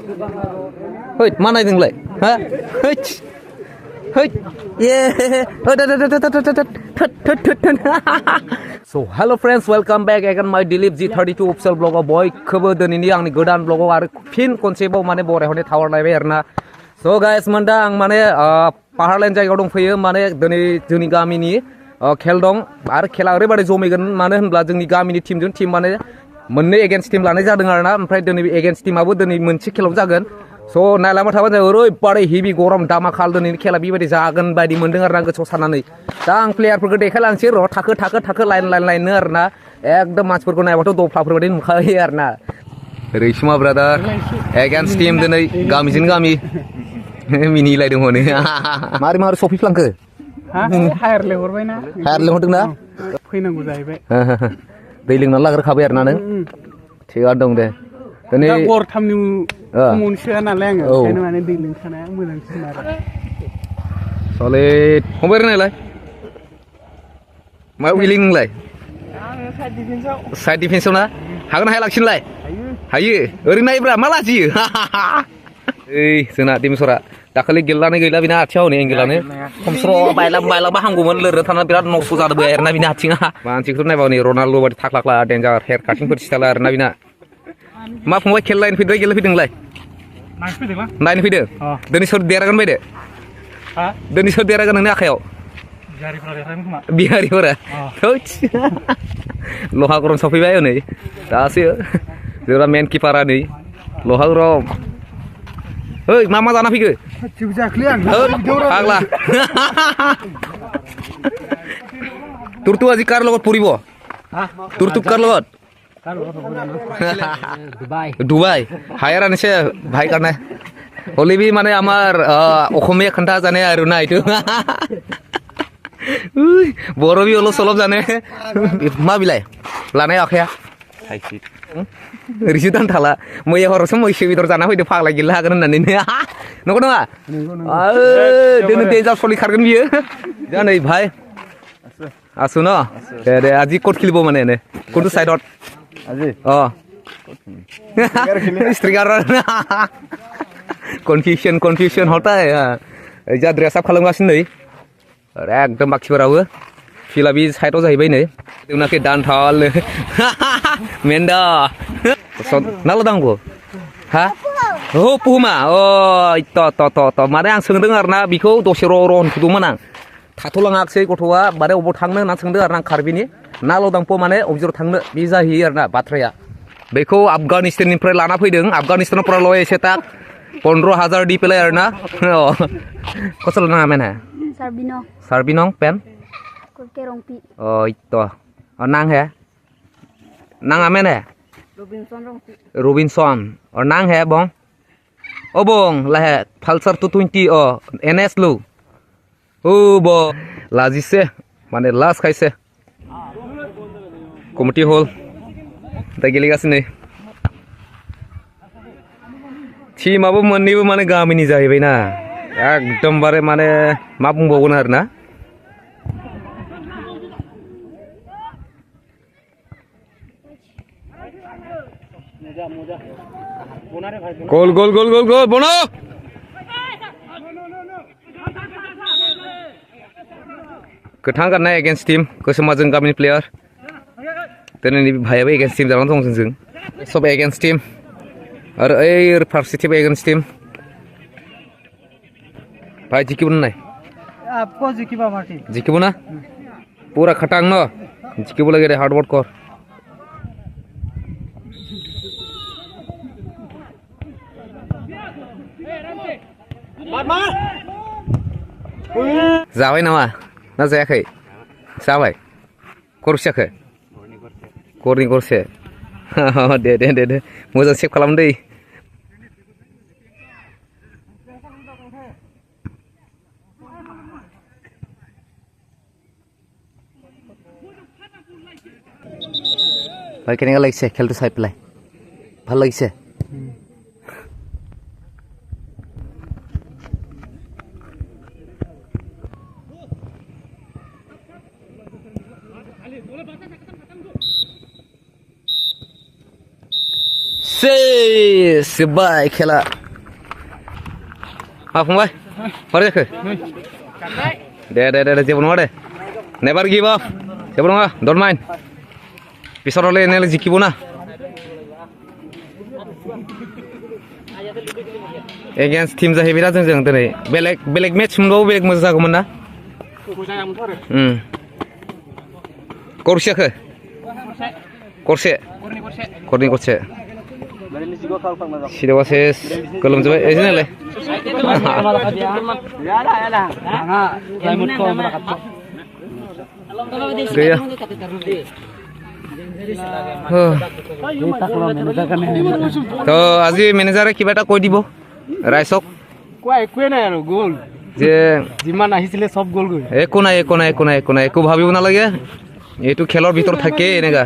Hey, mana itu ngelai? Hah? Hey, hey, yeah. So, hello friends, welcome back again my Dilip G32 official blog boy. Cover the ini ang ni godan blog ar pin konsep mana bore hone tower lai erna. So guys, manda ang mana pahar lain jaya dong feye mana deni jeni gami ni khel dong ar khela orebade jomigon mana honbla जोंनि गामिनि टीमजों team माने मोननै against team लानाय जादों आरोना ओमफ्राय दिनै against टीमाबो दिनै मोनसे खेलाव जागोन स' नायलांबाय थाबानो जाबाय ओरैबादि हेभि गरम दामाखाल दिनैनि खेला बेबायदि जागोन बायदि मोनदों आरोना गोसोआव साननानै दा आं प्लेयारफोरखौ देखायलांसै र' थाखो लाइन आरोना एकदम मानसिफोरखौ नायबाथ' दफ्लाफोरबायदि नुखायो आरोना रैसुमा ब्रादार एगेन्स्ट टीम दिनै गामिजों गामि मिनिलायदों हनै मारै सफैफ्लांखो हायार लेहरबायना हायार लेहरदोंना फैनांगौ जाहैबाय दै लोंनानै लाग्रोखाबाय आरोना नों थिगानो दं दे दिनै गरथामनि खमनसोआ नालाय आङो ओंखायनो माने दै लोंखानाया मोजांसिन आरो सलिड फंबाय रोंनायलाय मा उइलिं नोंलाय आङो साइड डिफेन्सआव ना हागोन हाया लाखिनोलाय हायो ओरैनो नायब्रा मा लाजियो ओइ जोंना दिमसरा दाखालि गेलेनानै गैला बिना आथिङाव नै एंगेलानो खमस्र' बायलांबा हामगौमोन लोरनो थानानै बिराद नस्थ' जादों आरोना बिना आथिङा मानसिखौथ' नायबा नै रनाल्ड' बायदि थाख्ला डेन्जार हेयार काटिंफोर सिथाला आरोना बिना मा फंबाय खेला नायनो फैदों गेलेफैदोंलाय नायनो फैदों दिनै सोर देरहागोन बायदो दिनै सोर देरहागोन नोंनि आखायाव बिहारिफोरा लहा गरम सफैबाय नै दासो जोंना मेन किपारा नै लहा गरम ओइ मा जाना फैखो फाग्ला তোৰতো আজি কাৰ লগত পৰিব তোৰতো কাৰ লগত ডুবাই হায়াৰ আনিছে ভাই কাৰণে হলিবি মানে আমাৰ অসমীয়া খান্থা জানে আৰু না এইটো বৰবি অলপ চলপ জানে मा बिलाय लानाय आखाया रिसु दानथाला मैया हरावसो मैसो बेदर जाना फैदो फाग्ला गेलेनो हागोन होननानै नंगौ नङा दिनै डेन्जार सोलिखारगोन बियो दा नै भाइ आसु न दे আজি ক'ত খেলিব মানে এনে কোনটো সাইডত আজি ষ্ট্ৰিকাৰ কনফিউজন হতাই जा ड्रेस आप खालामगासिनो नै एकदम बाखिफोराबो फिला बे साइडआव जाहैबाय नै जोंनाखि दानथाल मेन्दा नाल दांगौ हा औ पुहुमा थ' माने आं सोंदों आरोना बेखौ दसे र' होनफुदोंमोन आं थाथ'लाङाखिसै गथ'आ माने अबाव थांनो होनना सोंदों आरोना आं कार्बिनि नालदांपो माने अबेजों थांनो बे जाहैयो आरोना बाथ्राया बेखौ आफगानिस्ताननिफ्राय लाना फैदों आफगानिस्ताननिफ्राय लय एसे ताक 15,000 दी पेलाय आरोना कसो नाङा मेने सार्बिनং pen itu nang he nang amen he Robinson nang he bong bong lah he Pulsar 220 NS lu bong lazise mane las kaise committee hall दा गेलेगासिनो नै टीमाबो मोननैबो माने गामिनि जाहैबायना एकदमबारे माने मा बुंबावगोन आरोना गोल बनो गोथां गाननाय एगेन्स्ट टीम गोसोमा जों गामिनि प्लेयार दिनैनि भाइयाबो एगेन्स्ट टीम जानानै दं जोंजों सब एगेन्स्ट टीम आरो ओइ फारसेथिंबो एगेन्स्ट टीम भाई जिखिबो नाय आपको जिखिबा मारती जिखिबो ना पूरा खटांग न जिखिबो लगे हार्ड वर्क कर जाबाय नामा ना जायाखै जाबाय गरसेयाखै गरनै गरसे दे मोजां सेभ खालाम दै ভাই কেনেকুৱা লাগিছে খেলটো চাই পেলাই ভাল লাগিছে Sebaik खेला फंबाय मारै जाखो दे जेबो नङा दे नेभार गिभ आप जेबो नङा डन्ट माइन्ड पिछरावलाय एनालाय जिखिबो ना एगेन्स्ट टिम जाहैबाय दा जों दिनै बेलेग मेच मोनबाबो बेलेग मोजां जागौमोन ना गरसेखो गरनै गरसे सिदावासे गोलोमजोबबाय एजोंलाय गैया তো আজি মেনেজাৰে কিবা এটা কৈ দিব ৰাইজক কোৱা একোৱে নাই আৰু গ'ল যে যিমান আহিছিলে চব গ'ল গৈ একো নাই একো ভাবিব নালাগে এইটো খেলৰ ভিতৰত থাকে এনেকা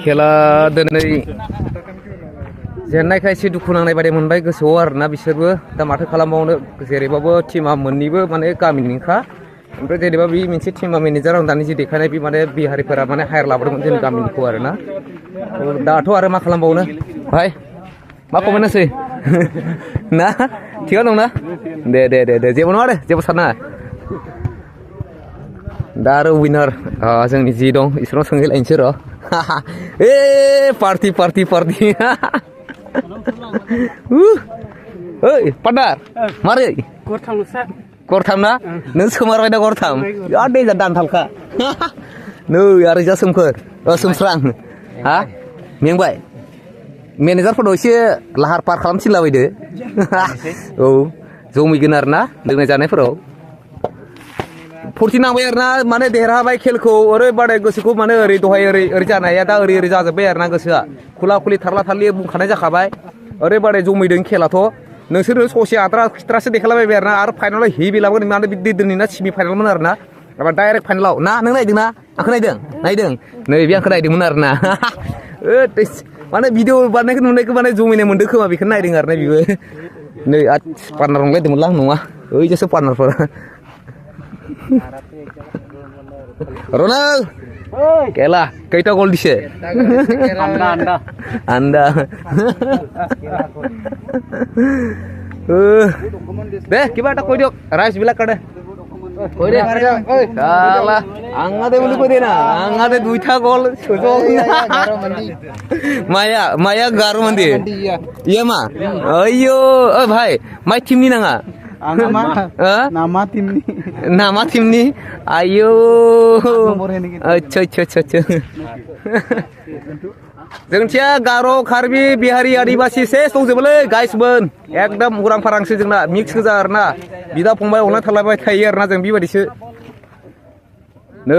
खेला दिनै जेननायखाय एसे दुखु नांनाय बायदि मोनबाय गोसोआव आरोना बिसोरबो दा माथो खालामबावनो जेरैबाबो टिमा मोननैबो माने गामिनिखा ओमफ्राय जेनेबा बे मोनसे टिमा मेनेजार आं दानि जि देखायनाय बे माने बिहारिफोरा माने हायार लाबोदोंमोन जोंनि गामिनिखौ आरोना दाथ' आरो मा खालामबावनो भाइ मा खमायनोसै ना थिगानो दंना दे जेबो नङा दे जेबो साननाङा दा आरो उइनार जोंनि जि दं इसोरनाव सोंहैलायनोसै र' ए पार्टी ओइ पार्टनार मारै गरथाम ना नों सोमारबाय दा गरथाम बिराद दैजा दानथालखा नै आरो जा सोमखोर सोमस्रां हा मेंबाय मेनेजारफोरनाव एसे लाहार फाहार खालामसिनलाबायदो औ जमैगोन आरोना लोंनाय जानायफोराव फुरथि नांबाय आरोना माने देरहाबाय खेलखौ ओरैबादि गोसोखौ माने ओरै दहाय ओरै जानाया दा ओरै जाजोब्बाय आरोना गोसोआ खुला खुलि थारला थारलि बुंखानाय जाखाबाय ओरैबादि जमैदों खेलाथ' नोंसोरो ससे आद्रा खिथ्रासो देखायलाबायबाय आरोना आरो फाइनालाव हेभि लाबोगोन माने बे दिनैना सेमि फाइनालमोन आरोना एबा डाइरेक्ट फाइनालाव ना नों नायदों ना आंखौ नायदों नै बे आंखौ नायदोंमोन आरोना माने भिडिअ बानायनायखौ नुनायखौ माने जमिनाय मोनदों खोमा बेखौनो नायदों आरोना बेबो नै पार्टनार हमलायदोंमोनलां नङा ओइजासो पार्टनारफोर Ronald, kela, kaita gol dise. Anda. Deh, kiba tak koi diok, rice bilak kada. Koi deh, salah. Angade mulu koi deh na, angade duita gol, sujol. Maya garu mandi. Iya ma. Ayo, bhai, mai tim ni nanga. nama timni ayo अच्छा जोंथिया गार' कार्बि बिहारि आदिबासि cess दंजोबोलै गाइसमोन एकदम उरां फारांसो जोंना mix गोजा आरोना बिदा फंबाय अनलाय थालायबाय थायो आरोना जों बेबायदिसो नै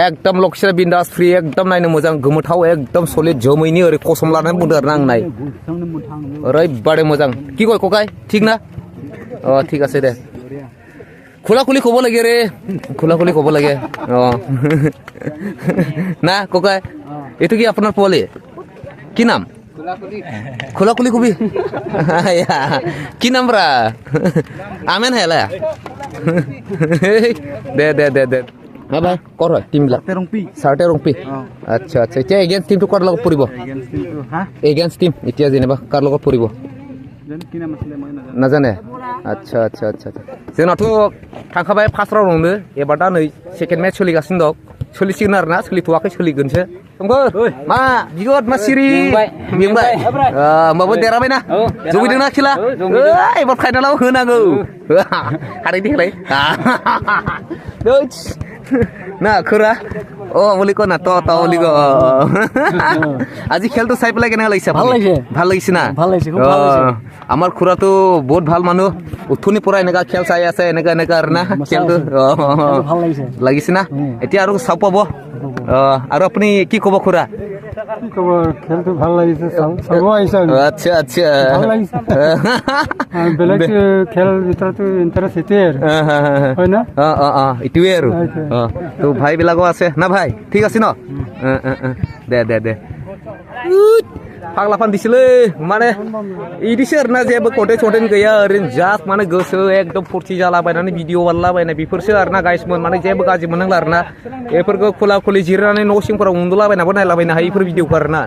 एकदम लक्ष्य बिन्दास फ्रि एकदम नायनो मोजां गोमोथाव एकदम सलिड जमैनि ओरै कसम लानानै बुंदों आरोना आं नाय ओरैबादि मोजां কি কয় ককাই ঠিক না ঠিক আছে দে খোলা খুলি ক'ব লাগে ৰে খোলা খুলি ক'ব লাগে না ককাই এইটো কি আপোনাৰ পোৱালি কি নাম খোলা খুলি কবি কি নাম ৰা আমেন হেলা দে ভাই কৰ হয় টিমবিলাক চাৰ্টে ৰংপি আচ্ছা এতিয়া এগেইনষ্ট টিমটো কাৰ লগত পৰিব এগেইনষ্ট টিম এতিয়া যেনিবা কাৰ লগত পৰিব নাজানে আচ্ছা जोंनाथ' थांखाबाय फार्स्ट राउन्डआवनो एबार दा नै सेकेन्ड मेच सोलिगासिनो दं सोलिसिगोन आरोना सोलिथ'वाखै सोलिगोनसो मा बिगत मा सिरि मेंबाय होमबाबो देराबायना जौगैदोंना खेला एबार फाइनालाव होनांगौ हारै देखायलाय না খুৰা বুলি কয় না ত বুলি কয় আজি খেলটো চাই পেলাই কেনেকুৱা লাগিছে ভাল লাগিছে না আমাৰ খুৰাটো বহুত ভাল মানুহ উঠুনি পৰা এনেকুৱা খেল চাই আছে এনেকুৱা আৰু না খেলটো লাগিছে না এতিয়া আৰু চাব পাব আৰু আপুনি কি ক'ব খুৰা খেলটো ভাল লাগিছে আচ্ছা ভাল লাগিছে বেলেগ খেল ভিতৰতো ইণ্টাৰেষ্ট এতিয়াই হয় না এইটোৱে আৰু তো ভাইবিলাকো আছে না ভাই ঠিক আছে ন দে फाग्ला फान्दिसोलै माने इदिसो आरोना जेबो कन्टेन्ट गैया ओरैनो जास्ट माने गोसो एकदम फुरथि जालाबायनानै भिडिअ बानायलाबायनाय बेफोरसो आरोना गाइसमोन माने जेबो गाज्रि मोननांला आरोना बेफोरखौ खुला खुलि जिरायनानै न' सिंफोराव उन्दुलाबायनाबो नायलाबायनो हायो बेफोर भिडिअखौ आरोना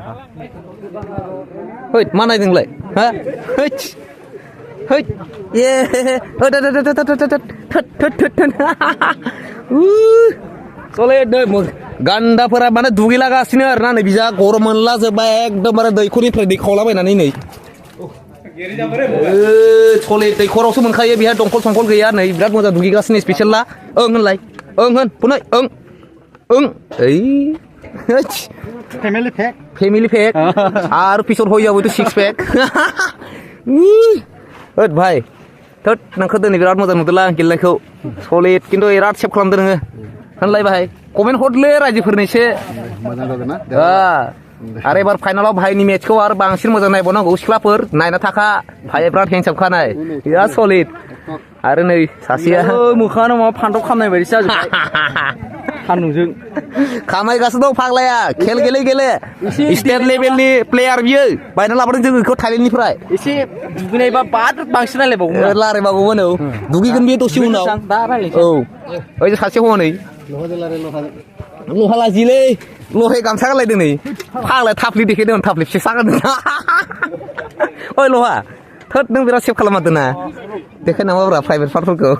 हैद मा नायदोंलाय हा हैद हैद ए चले नै गान्दाफोरा माने दुगैलागासिनो आरोना नै बिजा गरम मोनलाजोब्बाय एकदमबारे दैखरनिफ्राय दै खावलाबायनानै नै चले दैखरावसो मोनखायो बेहा दंखल संखल गैया नै बिराद मोजां दुगैगासिनो स्पेसियेलला ओं होनलाय ओं होन पुनै ओं ओं ओइ फेमिलि पेक आरो पिसर होयाबोथ' 6 पेक होद भाई थोद नोंखौ दिनै बिराद मोजां नुदोंला आं गेलेनायखौ सलिड खिन्थु बिराद सेभ खालामदों नोङो होनलाय भाई कमेन्ट हरलै रायजोफोरनो एसे आरो एबार फाइनालाव भाइनि मेट्सखौ आरो बांसिन मोजां नायबावनांगौ सिख्लाफोर नायना थाखा भाइया बिराद हेन्डसाम खानाय बिराद सलिड आरो नै सासेया मोखाङानो माबा फान्थाव खामनाय बायदिसो जाजोब्बाय सान्दुंजों खामायगासिनो दं फाग्लाया खेल गेले गेले स्टेट लेभेलनि प्लेयार बियो बायना लाबोदों जों बेखौ थाइलेन्डनिफ्राय एसे दुगैनायबा बांसिन रायलायबावगौमोन रायलायबावगौमोन औ दुगैगोन बेयो दसे उनाव औ ओइ सासे हनै लहा लाजिलै लहाय गामसा गानलायदों नै फाग्लाया थाफ्लि देखायदों थाफ्लि फिसा गानदों ओइ लहा थोद नों बिराद सेभ खालामदों ना देखाय नामाब्रा प्राइभेट पार्टफोरखौ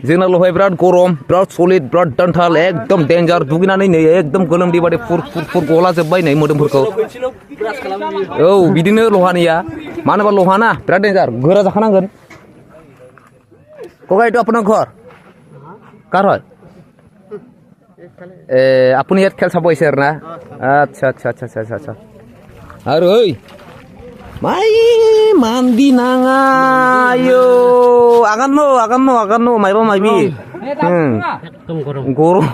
जोंना लहाया बिराद गरम बिराद सलिड बिराद दान्थाल एकदम डेन्जार दुगैनानै नै एकदम गोलोमदै बादि फुर फुर फुर गलाजोब्बाय नै मोदोमफोरखौ औ बिदिनो लहानिया मानो होनबा लहाना बिराद डेन्जार गोरा जाखानांगोन कका এইটো আপোনাৰ ঘৰ কাৰ হয় আপুনি ইয়াত খেল চাব আহিছে আৰু না আচ্ছা আচ্ছা আচ্ছা আচ্ছা আচ্ছা আৰু ঐ মাই মান্দি নাঙা আয়ো আগান ন মাইবা মাইবি গরম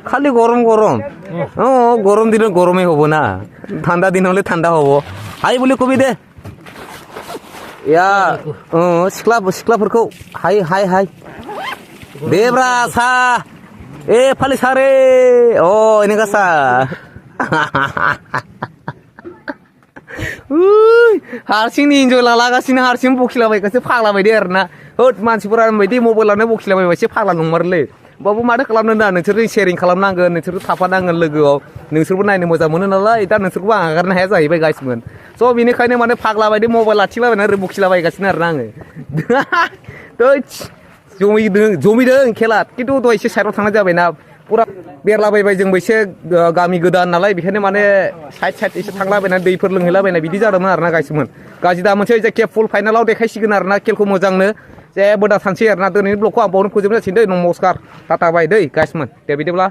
খালি গরম গরম ও গরম দিনে গরমে হব না ঠান্ডা দিন হলে ঠান্ডা হব হাই বলে কবি দে ইয়া सिख्लाफोरखौ हाय हाय हाय देब्रा सा ए फालि सारे अ এনেকা सा हारसिंनि इन्जय लालागासिनो हारसिं बखिलाबायगासिनो फाग्ला बायदि आरोना होद मानसिफोरा बायदि मबाइलावनो बखिलाबायबा एसे फाग्ला नंमारलै बाबु माथो खालामनो दा नोंसोर शेयारिं खालामनांगोन नोंसोर थाफानांगोन लोगोआव नोंसोरबो नायनो मोजां मोनो नालाय दा नोंसोरखौबो आं हगारनो हाया जाहैबाय गाइसमोन स' बेनिखायनो माने फाग्ला बायदि मबाइल लाखिलाबायनानै ओरै बखिलाबायगासिनो आरोना आङो जमिदों खेला खिन्थु दहाय एसे साइडआव थांनाय जाबायना पुरा बेरलाबायबाय जोंबो एसे गामि गोदान नालाय बेखायनो माने साइड साइड एसे थांलाबायनानै दैफोर लोंहैलाबायनाय बिदि जादोंमोन आरोना गाइसमोन गाज्रि दा मोनसे जायखिया फुल फाइनालाव देखायसिगोन आरोना खेलखौ मोजांनो जेबो दा सानसै आरोना दिनैनि ब्लगखौ आं बावनो फोजोबनो जासिगोन दै नमस्कार टाटा बाय दै गाइसमोन दे बिदिब्ला